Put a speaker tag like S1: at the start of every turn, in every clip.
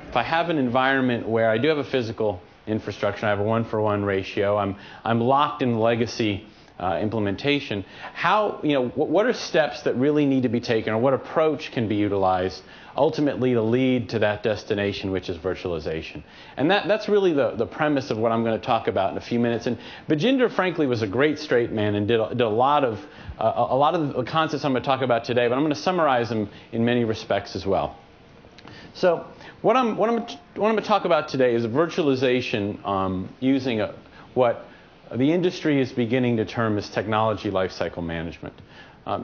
S1: if I have an environment where I do have a physical infrastructure, I have a 1-for-1 ratio, I'm locked in legacy implementation, what are steps that really need to be taken, or what approach can be utilized ultimately to lead to that destination, which is virtualization? And that's really the premise of what I'm going to talk about in a few minutes. And Bajinder, frankly, was a great straight man and did a lot of the concepts I'm going to talk about today, but I'm going to summarize them in many respects as well. So what I'm going to talk about today is virtualization using what the industry is beginning to term as technology lifecycle management.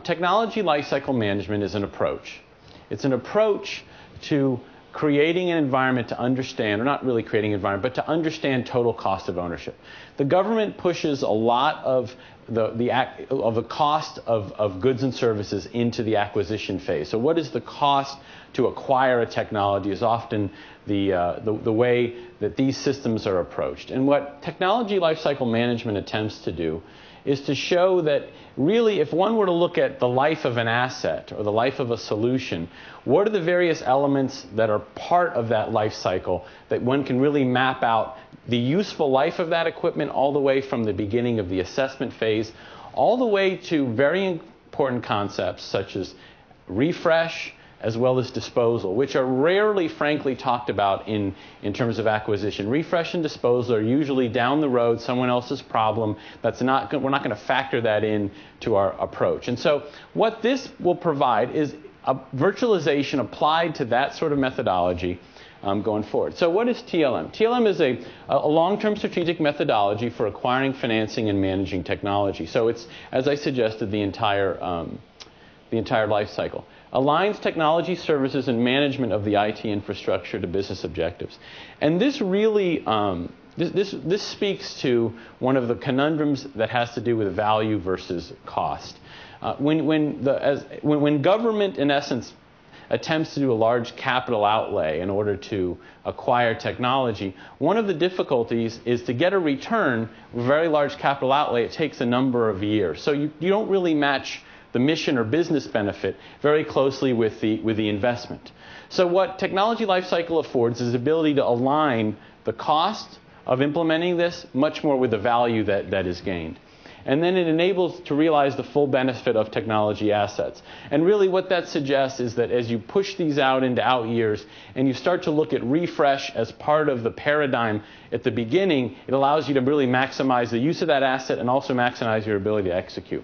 S1: Technology lifecycle management is an approach. It's an approach to creating an environment to understand, or not really creating an environment, but to understand total cost of ownership. The government pushes a lot of the cost of goods and services into the acquisition phase. So what is the cost to acquire a technology is often the way that these systems are approached. And what technology lifecycle management attempts to do is to show that really, if one were to look at the life of an asset or the life of a solution, what are the various elements that are part of that life cycle that one can really map out the useful life of that equipment all the way from the beginning of the assessment phase all the way to very important concepts such as refresh as well as disposal, which are rarely, frankly, talked about in terms of acquisition. Refresh and disposal are usually down the road, someone else's problem. We're not going to factor that in to our approach. And so what this will provide is a virtualization applied to that sort of methodology going forward. So what is TLM? TLM is a long-term strategic methodology for acquiring, financing, and managing technology. So it's, as I suggested, the entire life cycle. Aligns technology services and management of the IT infrastructure to business objectives. And this really, this speaks to one of the conundrums that has to do with value versus cost. When government, in essence, attempts to do a large capital outlay in order to acquire technology, one of the difficulties is to get a return with a very large capital outlay. It takes a number of years. So you don't really match the mission or business benefit very closely with the investment. So what technology lifecycle affords is the ability to align the cost of implementing this much more with the value that is gained. And then it enables to realize the full benefit of technology assets. And really what that suggests is that as you push these out into out years and you start to look at refresh as part of the paradigm at the beginning, it allows you to really maximize the use of that asset and also maximize your ability to execute.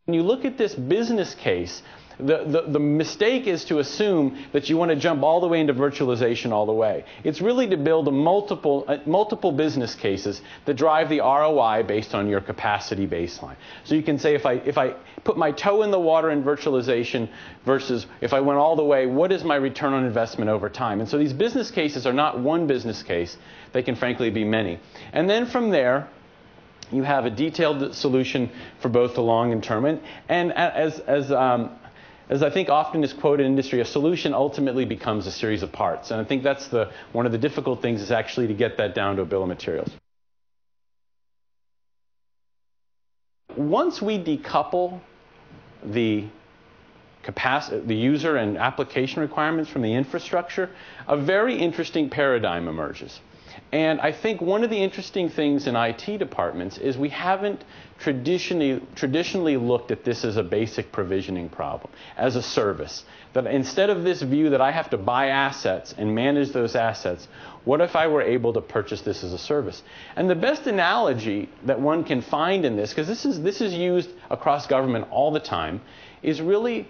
S1: When you look at this business case, the mistake is to assume that you want to jump all the way into virtualization all the way. It's really to build multiple business cases that drive the ROI based on your capacity baseline. So you can say, if I put my toe in the water in virtualization versus if I went all the way, what is my return on investment over time? And so these business cases are not one business case. They can frankly be many. And then from there, you have a detailed solution for both the long and term. And as I think often is quoted in industry, a solution ultimately becomes a series of parts. And I think that's one of the difficult things is actually to get that down to a bill of materials. Once we decouple the user and application requirements from the infrastructure, a very interesting paradigm emerges. And I think one of the interesting things in IT departments is we haven't traditionally looked at this as a basic provisioning problem, as a service. That instead of this view that I have to buy assets and manage those assets, what if I were able to purchase this as a service? And the best analogy that one can find in this, because this is used across government all the time, is really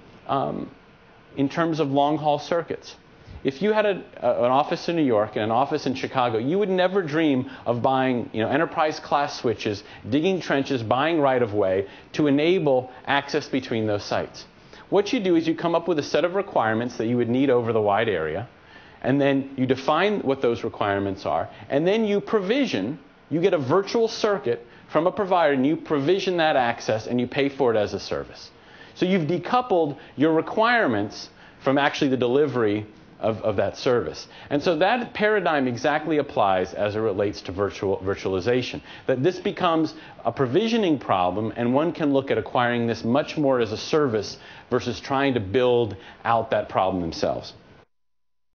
S1: in terms of long-haul circuits. If you had an office in New York and an office in Chicago, you would never dream of buying enterprise-class switches, digging trenches, buying right-of-way to enable access between those sites. What you do is you come up with a set of requirements that you would need over the wide area, and then you define what those requirements are, and then you provision, you get a virtual circuit from a provider, and you provision that access, and you pay for it as a service. So you've decoupled your requirements from actually the delivery of that service. And so that paradigm exactly applies as it relates to virtualization. That this becomes a provisioning problem, and one can look at acquiring this much more as a service versus trying to build out that problem themselves.